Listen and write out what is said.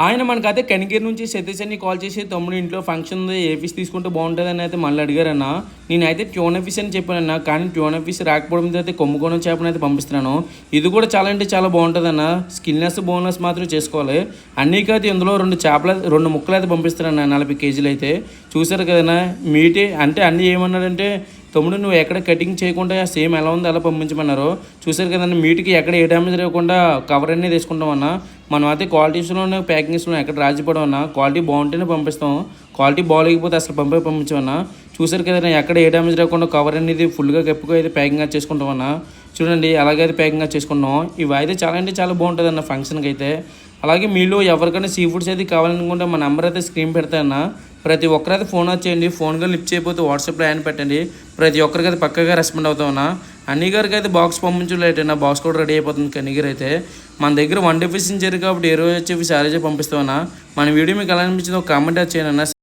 ఆయన మనకైతే కనిగిరి నుంచి సతీష్ అని కాల్ చేసి తమ్ముడు ఇంట్లో ఫంక్షన్ ఉంది ఏ ఫీస్ తీసుకుంటే బాగుంటుందని అయితే మళ్ళీ అడిగారన్న. నేనైతే ట్యూనా ఫిష్ అని చెప్పానన్న. కానీ ట్యూనా ఫిష్ రాకపోవడంతో అయితే కొమ్ముకోణం చేపను అయితే పంపిస్తున్నాను. ఇది కూడా చాలా అంటే చాలా బాగుంటుందన్న. స్కిన్లెస్ బోన్లెస్ మాత్రం చేసుకోవాలి. అన్నీకైతే ఇందులో 2 ముక్కలు అయితే పంపిస్తానన్న 40 కేజీలు అయితే. చూసారు కదన్నా మీటే అంటే అన్నీ ఏమన్నాడంటే తమ్ముడు నువ్వు ఎక్కడ కటింగ్ చేయకుండా సేమ్ ఎలా ఉందో అలా పంపించమన్నారు. చూసారు కదండి మీట్కి ఎక్కడ ఏ డ్యామేజ్ లేకుండా కవర్ అనేది తీసుకుంటామన్నా. మనం అయితే క్వాలిటీస్లోనే ప్యాకింగ్స్లో ఎక్కడ రాజీపడం అన్నా. క్వాలిటీ బాగుంటేనే పంపిస్తాం. క్వాలిటీ బాగాలేకపోతే అసలు పంపించమన్నా. చూసారు కదన్నా ఎక్కడ ఏ డ్యామేజ్ లేకుండా కవర్ అనేది ఫుల్గా కప్పుగా అయితే ప్యాకింగ్ చేసుకుంటామన్నా. చూడండి అలాగైతే ప్యాకింగ్ చేసుకుంటాం. ఇవి అయితే చాలా అంటే చాలా బాగుంటుంది అన్న ఫంక్షన్కి అయితే. అలాగే మీలో ఎవరికైనా సీ ఫుడ్స్ అయితే కావాలనుకుంటే మా నెంబర్ అయితే స్క్రీన్ పెడతాయన్న. ప్రతి ఒక్కరైతే ఫోన్ వచ్చేయండి. ఫోన్గా లిఫ్ట్ చేయకపోతే వాట్సాప్లో యాడ్ పెట్టండి. ప్రతి ఒక్కరికి అయితే పక్కగా రెస్పాండ్ అవుతామన్నా. అన్ని గారికి అయితే బాక్స్ పంపించలేటన్నా. బాక్స్ కూడా రెడీ అయిపోతుంది కన్నీగారు అయితే. మన దగ్గర 1 డే ఫిషింగ్ జరిగి కాబట్టి ఏ రోజు వచ్చి సారీజే పంపిస్తామన్నా. మన వీడియో మీకు ఎలా అనిపించిందో కామెంట్ చేయండి అన్న.